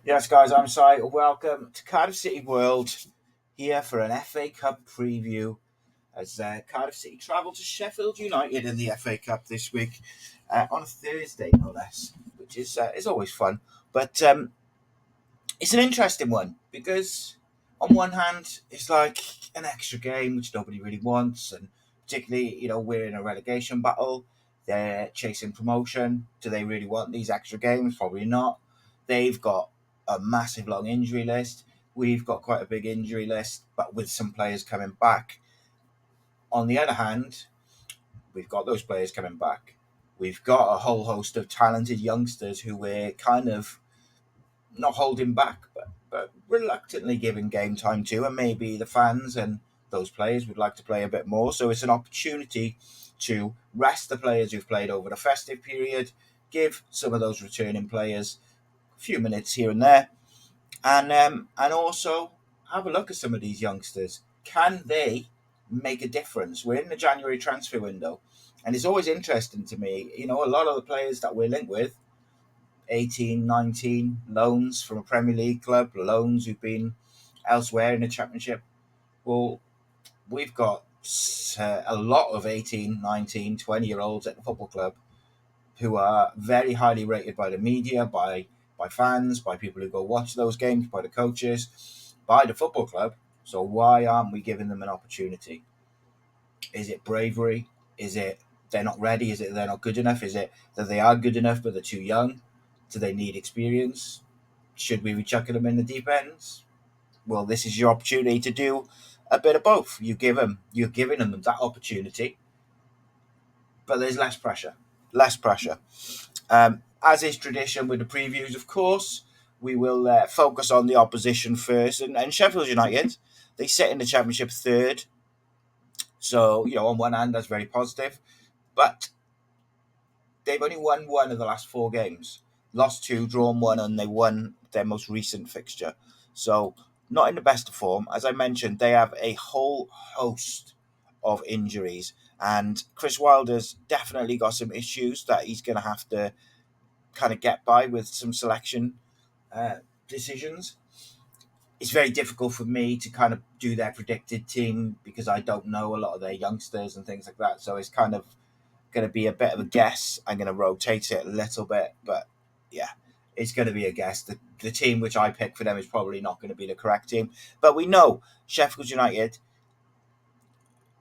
Yes, guys, I'm Si. Welcome to Cardiff City World, here for an FA Cup preview as Cardiff City travel to Sheffield United in the FA Cup this week on a Thursday, no less, which is always fun. But it's an interesting one because, on one hand, it's like an extra game which nobody really wants, and particularly, we're in a relegation battle. They're chasing promotion. Do they really want these extra games? Probably not. They've got a massive long injury list. We've got quite a big injury list, but with some players coming back. On the other hand, we've got those players coming back. We've got a whole host of talented youngsters who we're kind of not holding back, but reluctantly giving game time to, and maybe the fans and those players would like to play a bit more. So it's an opportunity to rest the players who've played over the festive period, give some of those returning players a few minutes here and there, and also have a look at some of these youngsters. Can they make a difference? We're in the January transfer window, and it's always interesting to me. A lot of the players that we're linked with 18, 19 loans from a Premier League club, loans who've been elsewhere in the Championship. Well, we've got a lot of 18, 19, 20 year olds at the football club who are very highly rated by the media, by fans, by people who go watch those games, by the coaches, by the football club. So why aren't we giving them an opportunity? Is it bravery? Is it they're not ready? Is it they're not good enough? Is it that they are good enough but they're too young? Do they need experience? Should we be chucking them in the deep ends? Well, this is your opportunity to do a bit of both. You're giving them that opportunity, but there's less pressure. Less pressure. As is tradition with the previews, of course, we will focus on the opposition first. And Sheffield United, they sit in the Championship third. So, on one hand, that's very positive. But they've only won one of the last four games, lost two, drawn one, and they won their most recent fixture. So, not in the best of form. As I mentioned, they have a whole host of injuries, and Chris Wilder's definitely got some issues that he's going to have to kind of get by with some selection decisions. It's very difficult for me to kind of do their predicted team because I don't know a lot of their youngsters and things like that. So it's kind of going to be a bit of a guess. I'm going to rotate it a little bit, but yeah, it's going to be a guess. The team which I pick for them is probably not going to be the correct team. But we know Sheffield United,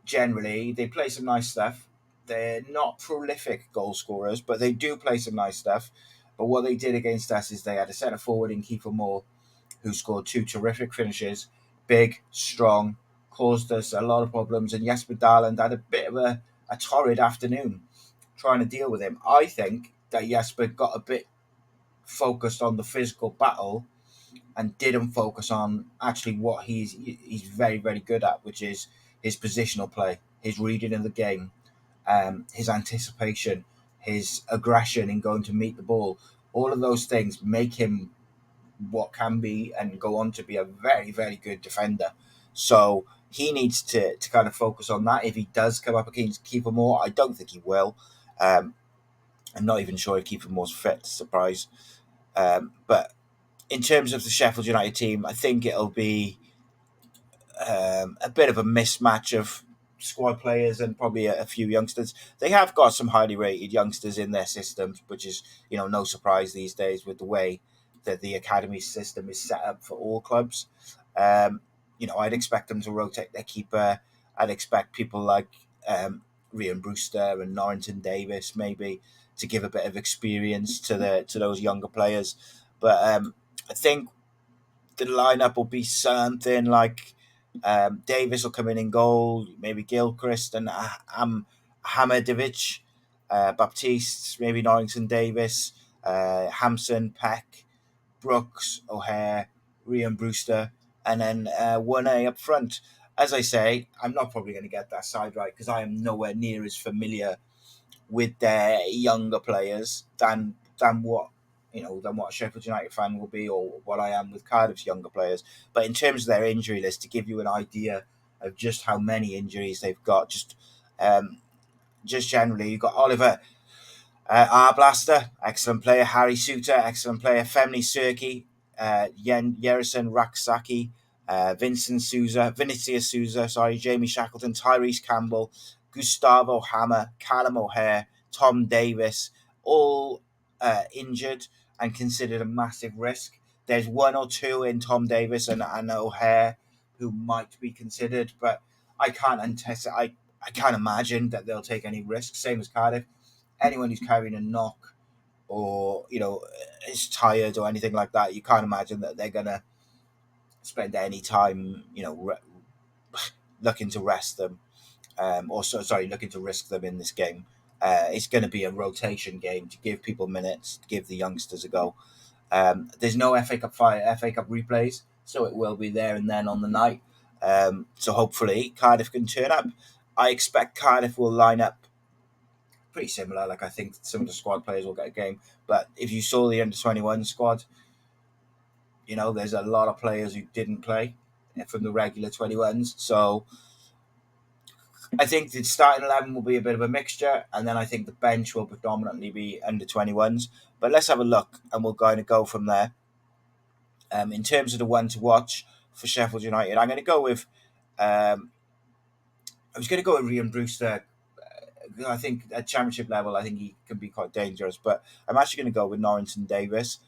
generally, they play some nice stuff. They're not prolific goal scorers, but they do play some nice stuff. But what they did against us is they had a centre forward in Kiefer Moore who scored two terrific finishes, big, strong, caused us a lot of problems. And Jesper Darland had a bit of a torrid afternoon trying to deal with him. I think that Jesper got a bit focused on the physical battle and didn't focus on actually what he's very, very good at, which is his positional play, his reading of the game, his anticipation, his aggression in going to meet the ball. All of those things make him what can be and go on to be a very, very good defender. So he needs to kind of focus on that. If he does come up against Kiefer Moore, I don't think he will. Um, I'm not even sure if Kiefer Moore's fit, surprise. But in terms of the Sheffield United team, I think it'll be a bit of a mismatch of squad players and probably a few youngsters. They have got some highly rated youngsters in their systems, which is no surprise these days with the way that the academy system is set up for all clubs. I'd expect them to rotate their keeper. I'd expect people like Ryan Brewster and Norrington Davis maybe to give a bit of experience to those younger players. But I think the lineup will be something like Davis will come in goal, maybe Gilchrist and Hamadovic, Baptiste, maybe Norrington Davis, Hampson, Peck, Brooks, O'Hare, Ryan Brewster, and then 1A up front. As I say, I'm not probably going to get that side right because I am nowhere near as familiar with their younger players than what a Sheffield United fan will be or what I am with Cardiff's younger players. But in terms of their injury list, to give you an idea of just how many injuries they've got, just generally, you've got Oliver Arblaster, excellent player, Harry Suter, excellent player, Femni Serki, Yerison Raksaki, Vinicius Souza, Jamie Shackleton, Tyrese Campbell, Gustavo Hammer, Callum O'Hare, Tom Davis, all injured and considered a massive risk. There's one or two in Tom Davis and O'Hare who might be considered, but I can't anticipate. I can't imagine that they'll take any risks. Same as Cardiff. Anyone who's carrying a knock or is tired or anything like that, you can't imagine that they're gonna spend any time looking to rest them, looking to risk them in this game. It's going to be a rotation game to give people minutes, to give the youngsters a go. There's no FA Cup replays, so it will be there and then on the night. So hopefully Cardiff can turn up. I expect Cardiff will line up pretty similar. Like I think some of the squad players will get a game, but if you saw the under-21 squad, there's a lot of players who didn't play from the regular 21s. So I think the starting 11 will be a bit of a mixture, and then I think the bench will predominantly be under 21s. But let's have a look, and we'll kind of go from there. In terms of the one to watch for Sheffield United, I'm going to go with. I was going to go with Ryan Brewster. I think at Championship level, I think he can be quite dangerous. But I'm actually going to go with Norrington Davis.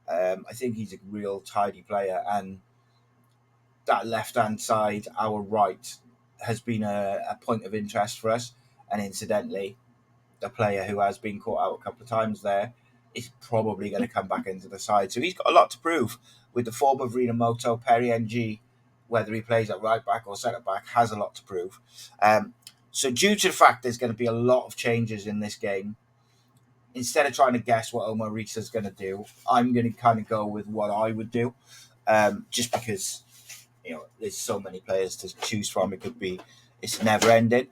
I think he's a real tidy player, and that left-hand side, our right, has been a point of interest for us. And incidentally, the player who has been caught out a couple of times there is probably going to come back into the side. So he's got a lot to prove. With the form of Rinamoto, Perry NG, whether he plays at right back or centre back, has a lot to prove. So due to the fact there's going to be a lot of changes in this game, instead of trying to guess what Omar Rhys is going to do, I'm going to kind of go with what I would do, just because there's so many players to choose from. It's never ending.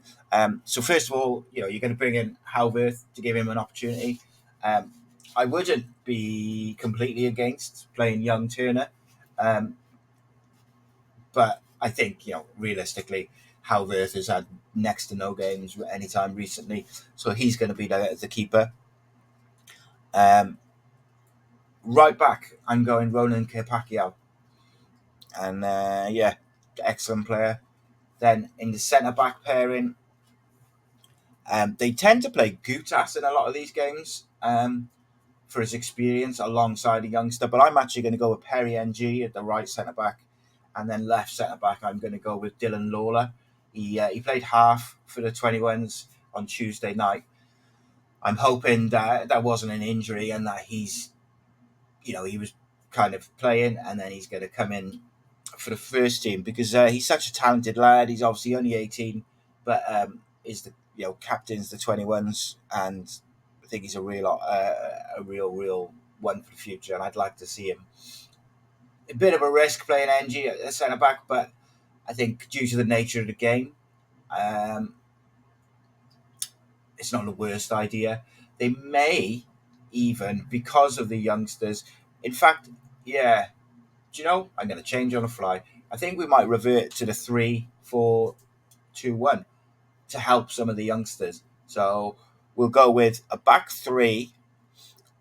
So first of all, you're going to bring in Halverth to give him an opportunity. I wouldn't be completely against playing young Turner, but I think realistically, Halverth has had next to no games anytime recently, so he's going to be the keeper. Right back, I'm going Ronan Pacquiao, and excellent player. Then in the centre back pairing, they tend to play Gutas in a lot of these games for his experience alongside a youngster. But I'm actually going to go with Perry NG at the right centre back, and then left centre back I'm going to go with Dylan Lawler. He played half for the 21s on Tuesday night. I'm hoping that wasn't an injury and that he was kind of playing, and then he's going to come in for the first team because he's such a talented lad. He's obviously only 18, but is the captains the 21s, and I think he's a real one for the future. And I'd like to see him. A bit of a risk playing NG at centre back, but I think due to the nature of the game, it's not the worst idea. They may even, because of the youngsters. In fact, yeah. Do you know? I'm going to change on the fly. I think we might revert to the 3-4-2-1 to help some of the youngsters. So we'll go with a back three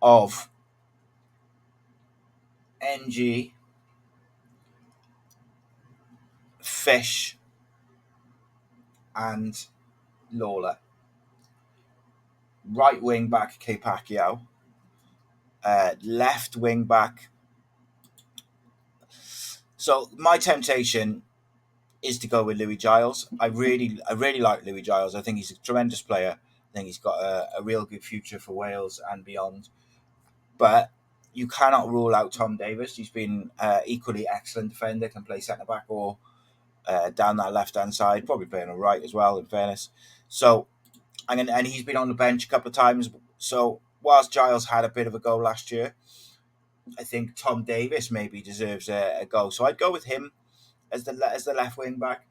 of NG, Fish, and Lawler. Right wing back, K Pacquiao. Left wing back. So my temptation is to go with Louis Giles. I really like Louis Giles. I think he's a tremendous player. I think he's got a real good future for Wales and beyond. But you cannot rule out Tom Davis. He's been equally excellent defender, can play centre back or down that left hand side, probably playing on right as well. In fairness, so and he's been on the bench a couple of times. So whilst Giles had a bit of a go last year, I think Tom Davis maybe deserves a go. So I'd go with him as the left wing back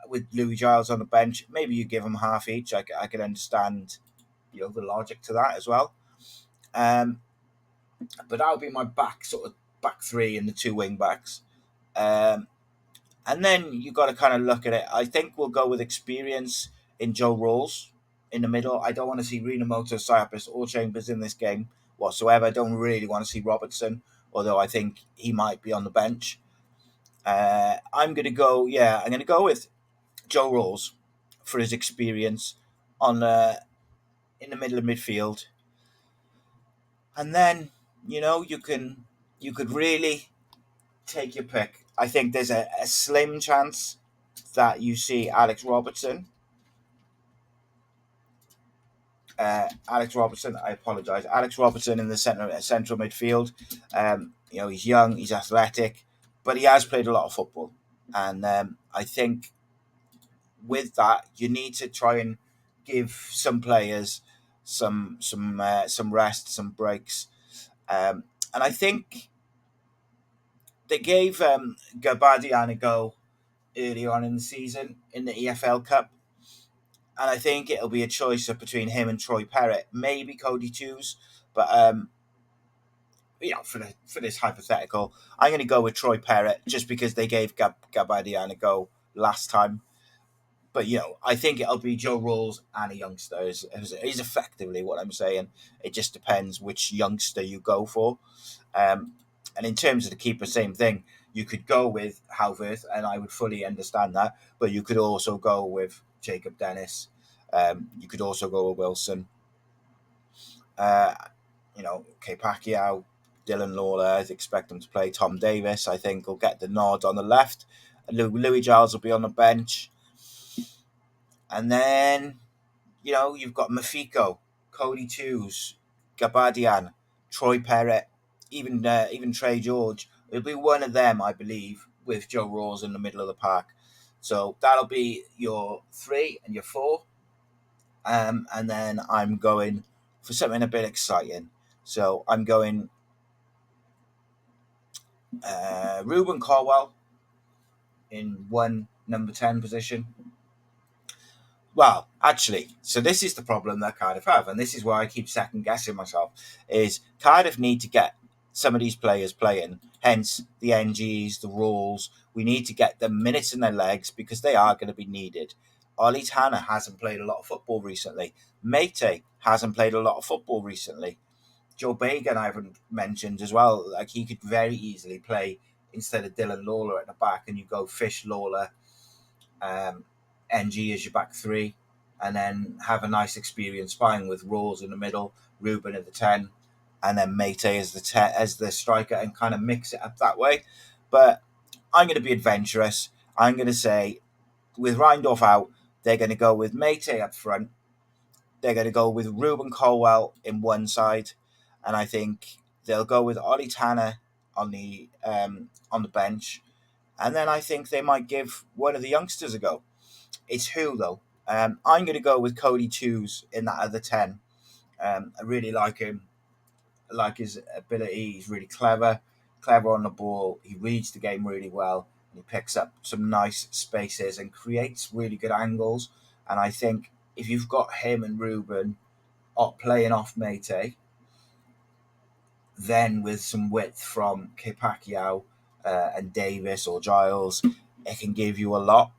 with Louis Giles on the bench. Maybe you give him half each. I can understand the logic to that as well. But that would be my back three and the two wing backs. And then you've got to kind of look at it. I think we'll go with experience in Joe Rawls in the middle. I don't want to see Rinamoto, Cyprus, or Chambers in this game whatsoever. I don't really want to see Robertson although I think he might be on the bench. I'm going to go. Yeah, I'm going to go with Joe Rolls for his experience on in the middle of midfield, and then you could really take your pick. I think there's a slim chance that you see Alex Robertson. Alex Robertson, I apologise. Alex Robertson in the central midfield. He's young, he's athletic, but he has played a lot of football, and I think with that you need to try and give some players some rest, some breaks, and I think they gave Gabadian a go earlier on in the season in the EFL Cup, and I think it'll be a choice up between him and Troy Perrott, maybe Cody Tews, but for this hypothetical, I'm going to go with Troy Perrott just because they gave Gabadian a go last time. But I think it'll be Joe Rolls and a youngster is effectively what I'm saying. It just depends which youngster you go for. And in terms of the keeper, same thing. You could go with Halverth, and I would fully understand that. But you could also go with Jacob Dennis. You could also go with Wilson. Pacquiao, Dylan Lawler, I'd expect him to play. Tom Davis, I think, will get the nod on the left. Louis Giles will be on the bench. And then, you've got Mafiko, Cody Tews, Gabadian, Troy Perrott, even Trey George. It'll be one of them, I believe, with Joe Rawls in the middle of the park. So that'll be your 3 and your 4. And then I'm going for something a bit exciting. So I'm going Ruben Colwell in one number 10 position. Well, actually, so this is the problem that Cardiff have, and this is why I keep second guessing myself, is Cardiff need to get some of these players playing, hence the NGs, the rules. We need to get them minutes in their legs because they are going to be needed. Ollie Tanner hasn't played a lot of football recently. Matty hasn't played a lot of football recently. Joe Bagan I haven't mentioned as well. Like, he could very easily play instead of Dylan Lawler at the back, and you go Fish, Lawler, NG as your back 3, and then have a nice experience spying with Rawls in the middle, Ruben at the 10, and then Mate as the striker, and kind of mix it up that way. But I'm going to be adventurous. I'm going to say, with Reindorf out, they're going to go with Mate up front. They're going to go with Ruben Colwell in one side, and I think they'll go with Ollie Tanner on the bench, and then I think they might give one of the youngsters a go. It's who, though. I'm going to go with Cody Tews in that other 10. I really like him. I like his ability. He's really clever on the ball. He reads the game really well. He picks up some nice spaces and creates really good angles. And I think if you've got him and Ruben playing off Mate, then with some width from Pacquiao and Davis or Giles, it can give you a lot.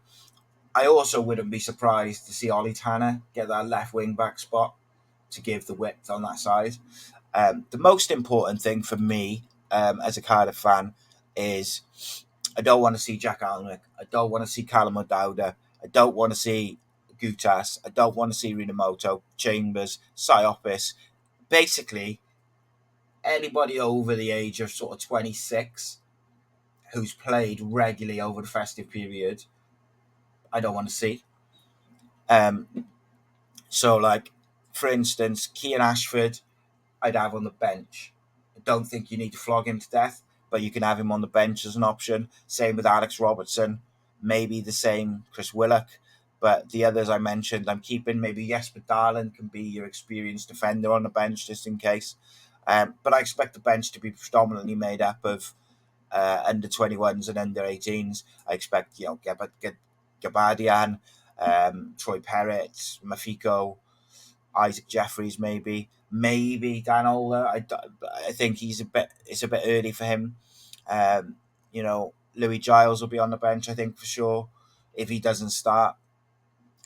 I also wouldn't be surprised to see Ollie Tanner get that left wing back spot to give the width on that side. The most important thing for me as a Cardiff fan is I don't want to see Jack Alnwick. I don't want to see Callum O'Dowda. I don't want to see Gutas. I don't want to see Rinamoto, Chambers, Siopis. Basically, anybody over the age of sort of 26 who's played regularly over the festive period, I don't want to see. So, like, for instance, Kean Ashford, I'd have on the bench. I don't think you need to flog him to death, but you can have him on the bench as an option. Same with Alex Robertson, maybe the same Chris Willock. But the others I mentioned, I'm keeping. Maybe Jesper Darlin can be your experienced defender on the bench just in case. But I expect the bench to be predominantly made up of under 21s and under 18s. I expect, Gabadian, Troy Perrott, Mafiko, Isaac Jeffries, maybe Dan Ola. I think it's a bit early for him. Louis Giles will be on the bench, I think, for sure, if he doesn't start.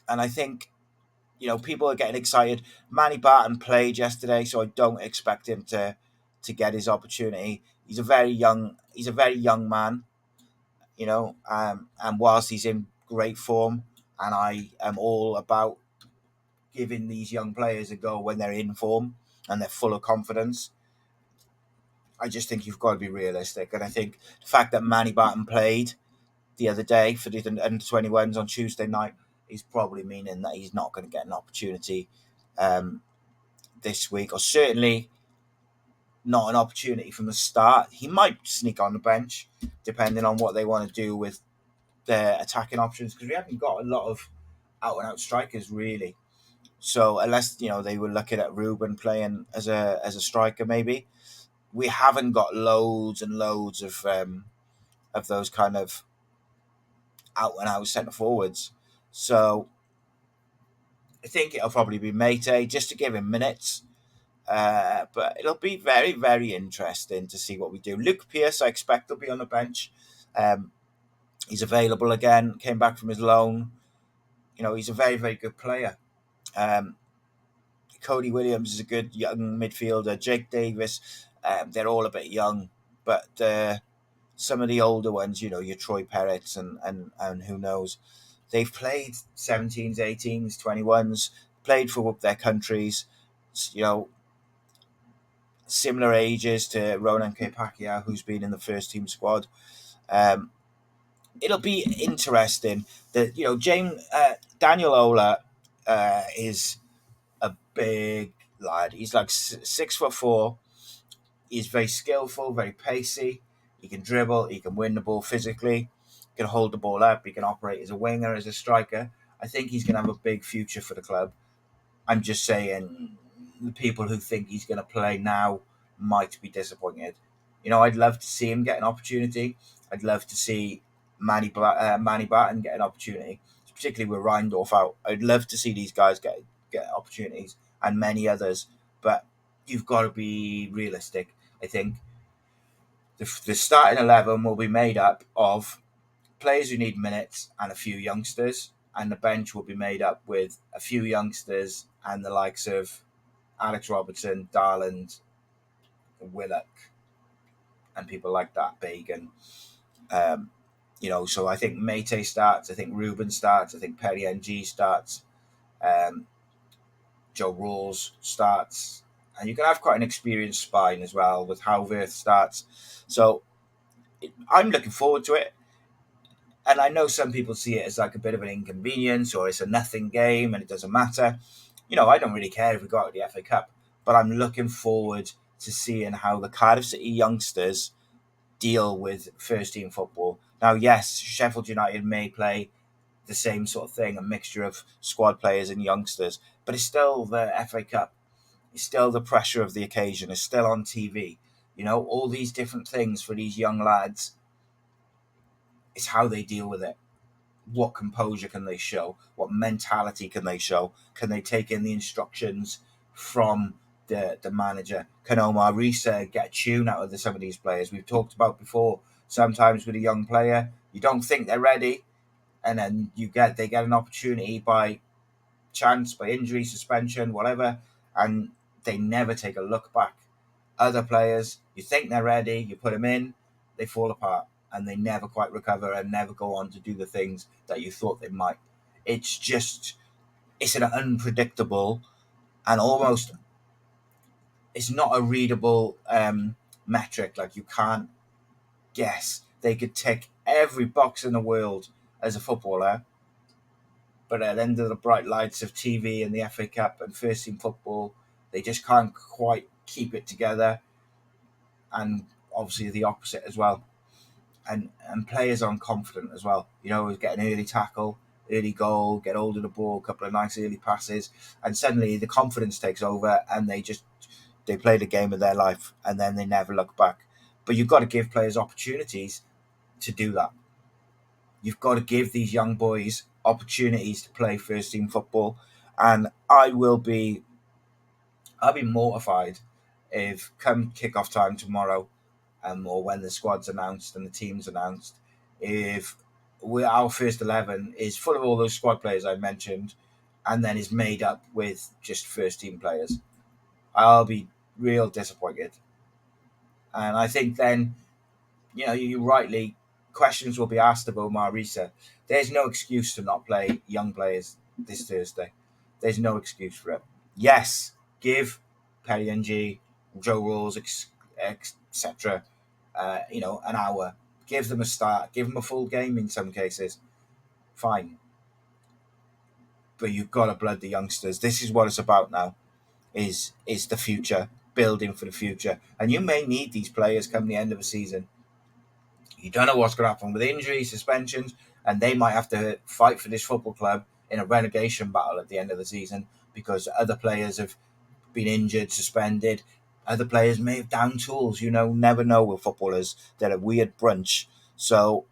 And I think, people are getting excited. Manny Barton played yesterday, so I don't expect him to get his opportunity. He's a very young man, and whilst he's in great form, and I am all about giving these young players a go when they're in form and they're full of confidence, I just think you've got to be realistic. And I think the fact that Manny Barton played the other day for the under 21s on Tuesday night is probably meaning that he's not going to get an opportunity um, this week, or certainly not an opportunity from the start. He might sneak on the bench, depending on what they want to do with their attacking options, because we haven't got a lot of out and out strikers really. So unless they were looking at Ruben playing as a striker, maybe we haven't got loads and loads of those kind of out and out centre forwards. So I think it'll probably be Mate just to give him minutes. But it'll be very, very interesting to see what we do. Luke Pearce, I expect, will be on the bench. He's available again, came back from his loan. He's a very, very good player. Um, Cody Williams is a good young midfielder. Jake Davis, they're all a bit young, but some of the older ones, your Troy Perrett's and who knows, they've played 17s, 18s, 21s, played for their countries, similar ages to Ronan Kepakia, who's been in the first team squad. It'll be interesting that Daniel Ola is a big lad. He's like 6'4". He's very skillful, very pacey. He can dribble. He can win the ball physically. He can hold the ball up. He can operate as a winger, as a striker. I think he's going to have a big future for the club. I'm just saying, the people who think he's going to play now might be disappointed. I'd love to see him get an opportunity. I'd love to see Manny Barton get an opportunity, particularly with Reindorf out. I'd love to see these guys get opportunities, and many others. But you've got to be realistic. I think the starting 11 will be made up of players who need minutes and a few youngsters, and the bench will be made up with a few youngsters and the likes of Alex Robertson, Darland, Willock, and people like that, Bagan. So I think Mate starts, I think Ruben starts, I think Perry NG starts, Joe Rawls starts, and you can have quite an experienced spine as well with Howverth starts. So I'm looking forward to it. And I know some people see it as like a bit of an inconvenience, or it's a nothing game and it doesn't matter. I don't really care if we go out of the FA Cup, but I'm looking forward to seeing how the Cardiff City youngsters deal with first team football. Now, yes, Sheffield United may play the same sort of thing, a mixture of squad players and youngsters, but it's still the FA Cup. It's still the pressure of the occasion. It's still on TV. All these different things for these young lads. It's how they deal with it. What composure can they show? What mentality can they show? Can they take in the instructions from the manager? Can Omar Rhys get a tune out of some of these players? We've talked about before. Sometimes with a young player, you don't think they're ready, and then they get an opportunity by chance, by injury, suspension, whatever, and they never take a look back. Other players, you think they're ready, you put them in, they fall apart, and they never quite recover and never go on to do the things that you thought they might. It's an unpredictable and almost, it's not a readable metric. Like, you can't guess. They could tick every box in the world as a footballer, but at the end of the bright lights of TV and the FA Cup and first team football, they just can't quite keep it together. And obviously the opposite as well. And players aren't confident as well. Get an early tackle, early goal, get hold of the ball, a couple of nice early passes, and suddenly the confidence takes over, and they play the game of their life, and then they never look back. But you've got to give players opportunities to do that. You've got to give these young boys opportunities to play first team football, and I'll be mortified if come kick-off time tomorrow, or when the squad's announced and the team's announced, if our first 11 is full of all those squad players I mentioned, and then is made up with just first team players. I'll be real disappointed. And I think then, you rightly, questions will be asked about Rhys. There's no excuse to not play young players this Thursday. There's no excuse for it. Yes, give Perry and G, Joe Rawls, etc. An hour. Give them a start. Give them a full game in some cases. Fine, but you've got to blood the youngsters. This is what it's about now. Is the future, building for the future, and you may need these players come the end of the season. You don't know what's going to happen with injuries, suspensions, and they might have to fight for this football club in a relegation battle at the end of the season because other players have been injured, suspended. Other players may have down tools. Never know with footballers. They're a weird bunch. So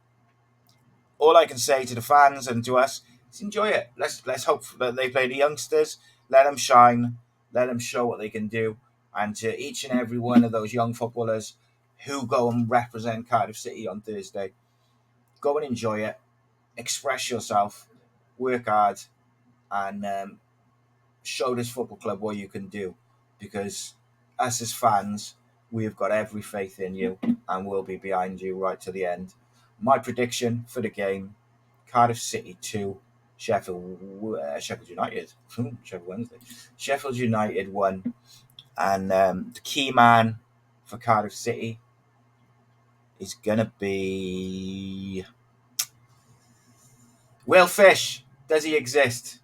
all I can say to the fans and to us is enjoy it. Let's hope that they play the youngsters. Let them shine. Let them show what they can do. And to each and every one of those young footballers who go and represent Cardiff City on Thursday, go and enjoy it. Express yourself. Work hard. And show this football club what you can do. Because us as fans, we've got every faith in you and we'll be behind you right to the end. My prediction for the game: Cardiff City 2, Sheffield United. Sheffield Wednesday. Sheffield United 1. And the key man for Cardiff City is going to be Will Fish. Does he exist?